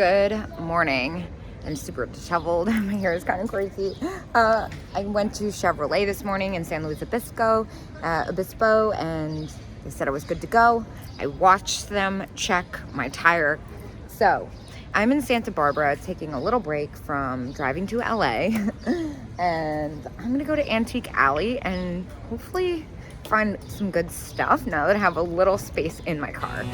Good morning. I'm super disheveled. My hair is kind of crazy. I went to Chevrolet this morning in San Luis Obispo, and they said I was good to go. I watched them check my tire. So I'm in Santa Barbara taking a little break from driving to LA and I'm gonna go to Antique Alley and hopefully find some good stuff now that I have a little space in my car.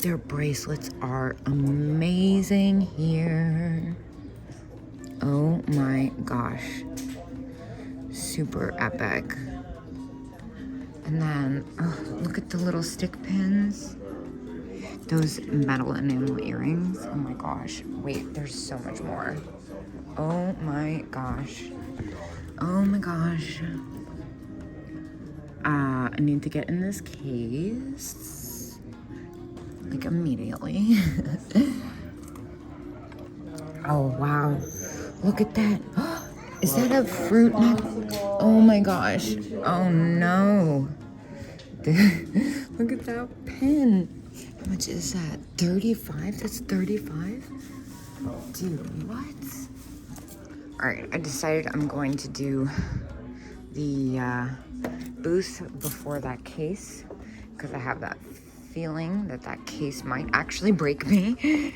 Their bracelets are amazing here. Oh my gosh. Super epic. And then, oh, look at the little stick pins. Those metal enamel earrings. Oh my gosh. Wait, there's so much more. Oh my gosh. Oh my gosh. I need to get in this case. Like immediately. Oh wow, look at that. Is that a fruit neck? Oh my gosh. Oh no. Look at that pin. How much is that? 35? That's 35? Dude, what? Alright, I decided I'm going to do the booth before that case because I have that feeling that that case might actually break me.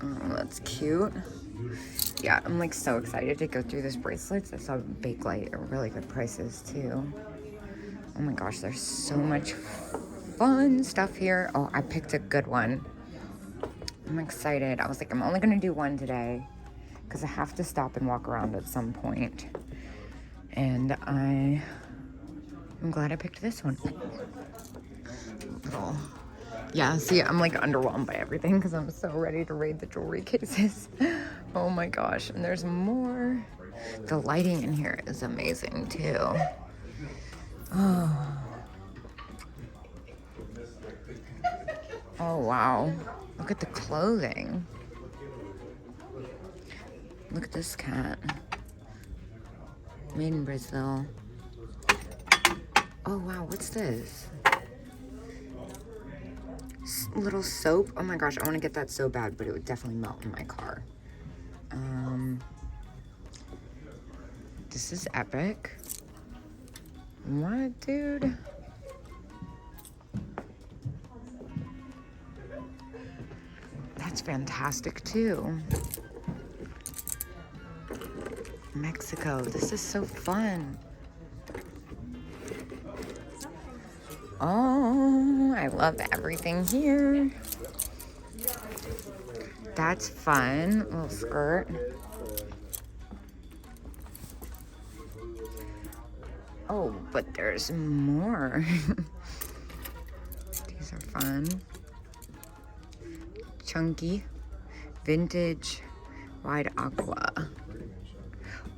Oh, that's cute. Yeah, I'm like so excited to go through this bracelets. I saw Bakelite at really good prices too. Oh my gosh, there's so much fun stuff here. Oh, I picked a good one. I'm excited. I was like, I'm only gonna do one today because I have to stop and walk around at some point. And I'm glad I picked this one. Little. Yeah, see, I'm like underwhelmed by everything because I'm so ready to raid the jewelry cases. Oh my gosh, and there's more. The lighting in here is amazing too. Oh. Oh wow, look at the clothing. Look at this cat. Made in Brazil. Oh wow, what's this? Little soap. Oh my gosh, I want to get that so bad, but it would definitely melt in my car. This is epic. What, dude? That's fantastic too. Mexico. This is so fun. Oh, I love everything here. That's fun. Little skirt. Oh, but there's more. These are fun. Chunky. Vintage. Wide aqua.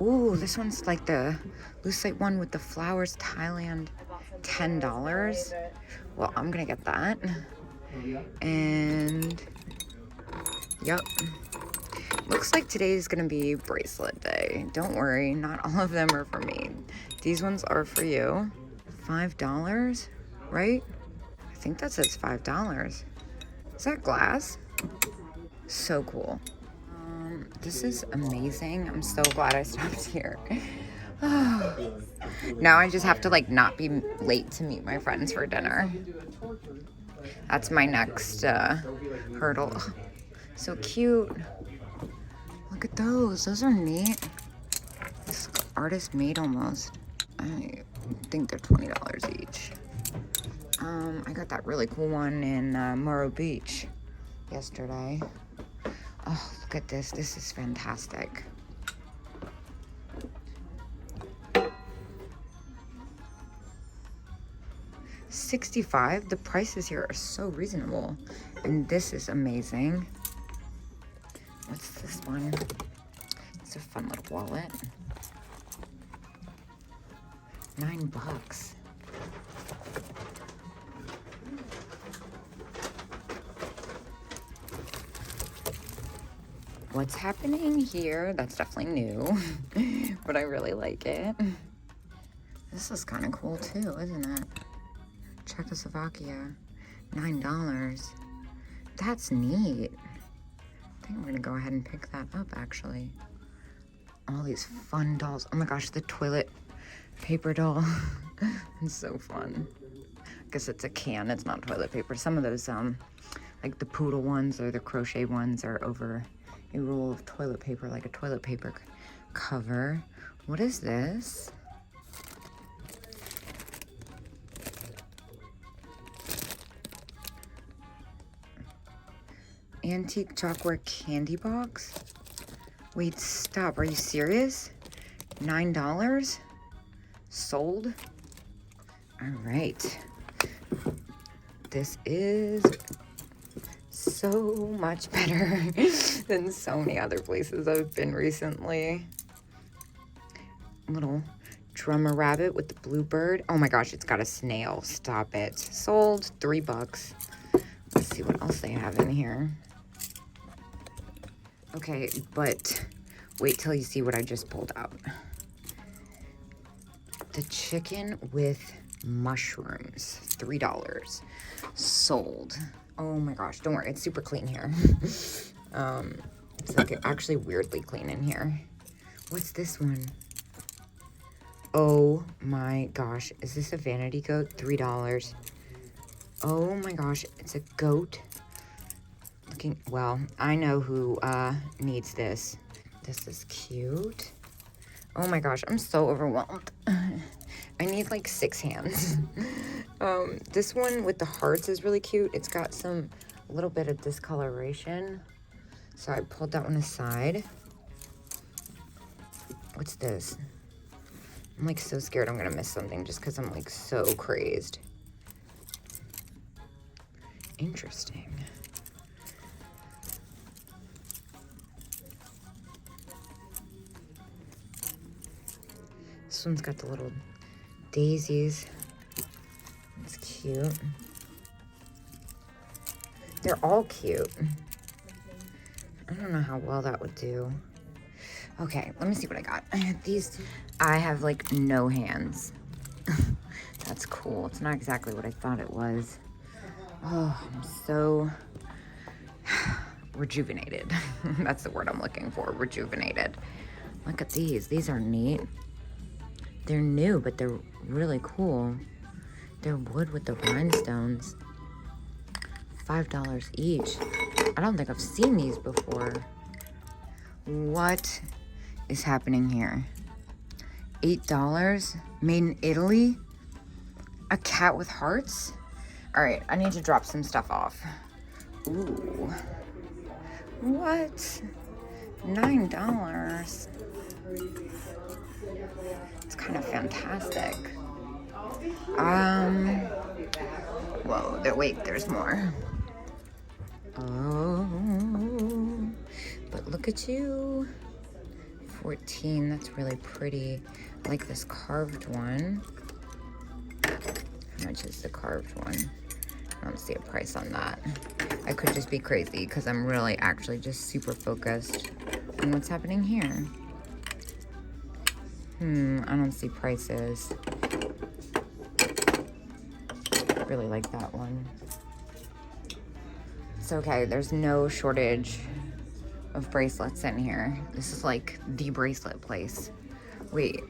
Ooh, this one's like the lucite one with the flowers. Thailand. $10. Well, I'm gonna get that. And yep, looks like today's gonna be bracelet day. Don't worry, not all of them are for me. These ones are for you. $5, right? I think that says $5. Is that glass? So cool. This is amazing. I'm so glad I stopped here. Now I just have to like not be late to meet my friends for dinner. That's my next hurdle. So cute. Look at those. Those are neat. This is artist made almost. I think they're $20 each. I got that really cool one in Morro Beach yesterday. Oh, look at this. This is fantastic. $65. The prices here are so reasonable. And this is amazing. What's this one? It's a fun little wallet. $9. What's happening here? That's definitely new, but I really like it. This is kind of cool too, isn't it? Czechoslovakia, $9. That's neat. I think I'm gonna go ahead and pick that up actually. All these fun dolls. Oh my gosh, the toilet paper doll. It's so fun. I guess it's a can, it's not toilet paper. Some of those, like the poodle ones or the crochet ones are over a roll of toilet paper, like a toilet paper cover. What is this? Antique chalkware candy box? Wait, stop, are you serious? $9? Sold? All right. This is so much better than so many other places I've been recently. Little drummer rabbit with the blue bird. Oh my gosh, it's got a snail. Stop it. Sold. $3. Let's see what else they have in here. Okay, but wait till you see what I just pulled out. The chicken with mushrooms, $3. Sold. Oh my gosh, don't worry, it's super clean here. It's like actually weirdly clean in here. What's this one? Oh my gosh, is this a vanity goat? $3. Oh my gosh, it's a goat. Looking, well, I know who needs this. This is cute. Oh my gosh, I'm so overwhelmed. I need like 6 hands. This one with the hearts is really cute. It's got a little bit of discoloration. So I pulled that one aside. What's this? I'm like so scared I'm gonna miss something just because I'm like so crazed. Interesting. This one's got the little daisies. It's cute. They're all cute. I don't know how well that would do. Okay, let me see what I got. I have like no hands. That's cool. It's not exactly what I thought it was. Oh, I'm so rejuvenated. That's the word I'm looking for, rejuvenated. Look at these. These are neat. They're new, but they're really cool. They're wood with the rhinestones. $5 each. I don't think I've seen these before. What is happening here? $8? Made in Italy? A cat with hearts? All right, I need to drop some stuff off. Ooh. What? $9. It's kind of fantastic. Whoa, wait, there's more. Oh, but look at you. 14, that's really pretty. I like this carved one. How much is the carved one? I don't see a price on that. I could just be crazy because I'm really actually just super focused on what's happening here. I don't see prices. I really like that one. It's okay, there's no shortage of bracelets in here. This is like the bracelet place. Wait.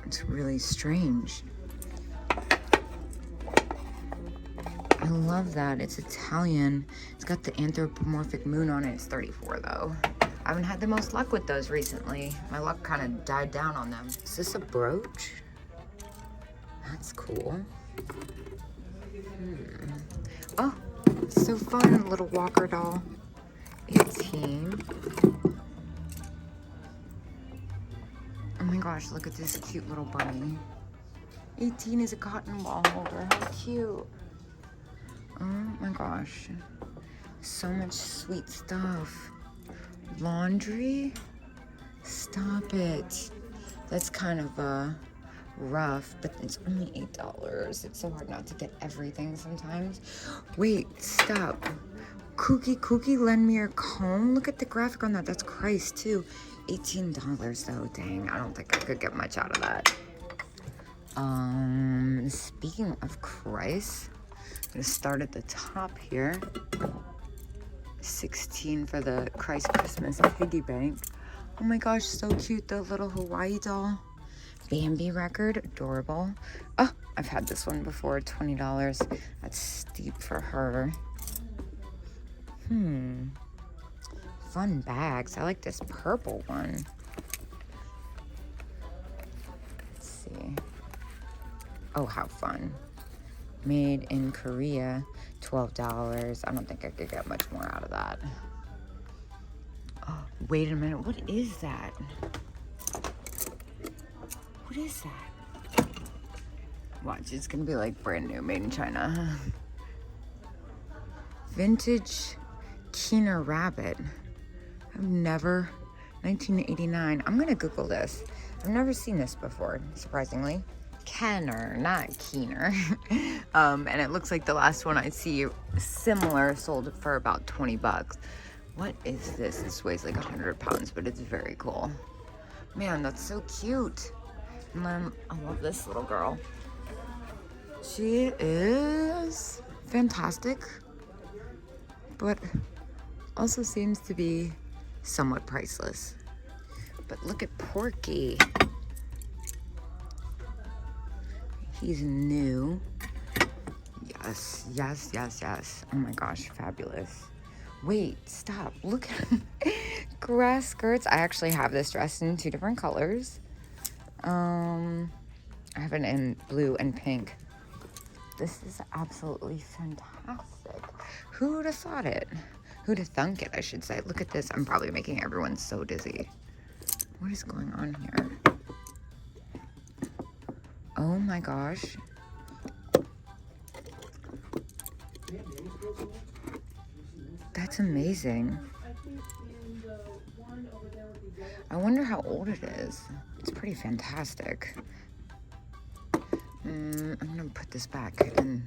It's really strange. I love that. It's Italian. It's got the anthropomorphic moon on it. It's $34 though. I haven't had the most luck with those recently. My luck kind of died down on them. Is this a brooch? That's cool. Oh, so fun. Little walker doll. 18. Oh my gosh, look at this cute little bunny. 18 is a cotton ball holder. How cute. Oh my gosh. So much sweet stuff. Laundry? Stop it. That's kind of rough, but it's only $8. It's so hard not to get everything sometimes. Wait, stop. Cookie, lend me your comb. Look at the graphic on that. That's Christ too. $18 though, dang, I don't think I could get much out of that. Speaking of Christ, I'm gonna start at the top here. 16 for the Christ Christmas piggy bank. Oh my gosh, so cute, the little Hawaii doll. Bambi record, adorable. Oh, I've had this one before, $20. That's steep for her. Fun bags. I like this purple one. Let's see. Oh, how fun. Made in Korea, $12. I don't think I could get much more out of that. Oh, wait a minute. What is that? What is that? Watch, it's gonna be like brand new, made in China. Vintage Keener rabbit. I've never, 1989. I'm gonna Google this. I've never seen this before, surprisingly. Kenner, not Keener. And it looks like the last one I see similar sold for about 20 bucks. What is this? This weighs like 100 pounds, but it's very cool. Man, that's so cute. And then I love this little girl. She is fantastic, but also seems to be somewhat priceless. But look at Porky. He's new. Yes, yes, yes, yes. Oh my gosh, fabulous. Wait, stop. Look at grass skirts. I actually have this dress in 2 different colors. I have it in blue and pink. This is absolutely fantastic. Who would have thought it? Who'd have thunk it, I should say. Look at this. I'm probably making everyone so dizzy. What is going on here? Oh my gosh. That's amazing. I wonder how old it is. It's pretty fantastic. I'm gonna put this back and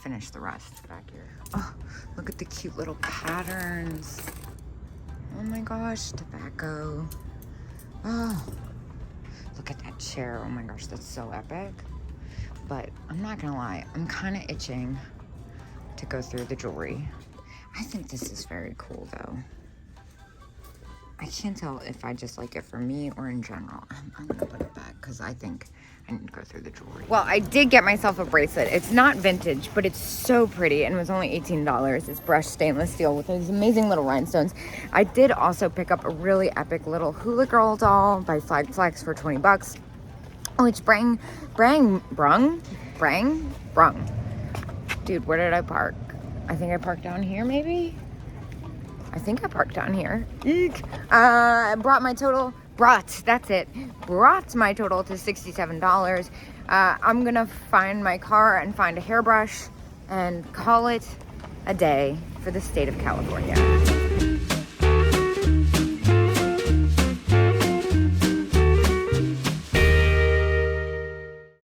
finish the rest back here. Oh, look at the cute little patterns. Oh my gosh, tobacco. Oh, look at that chair. Oh my gosh, that's so epic. But I'm not gonna lie, I'm kind of itching to go through the jewelry. I think this is very cool though. I can't tell if I just like it for me or in general. I'm gonna put it back because I think I need to go through the jewelry. Well, I did get myself a bracelet. It's not vintage, but it's so pretty and it was only $18. It's brushed stainless steel with these amazing little rhinestones. I did also pick up a really epic little hula girl doll by Flag Flex for 20 bucks. Which brung. Dude, where did I park? I think I parked down here maybe? I think I parked down here. Eek. Brought my total to $67. I'm gonna find my car and find a hairbrush and call it a day for the state of California.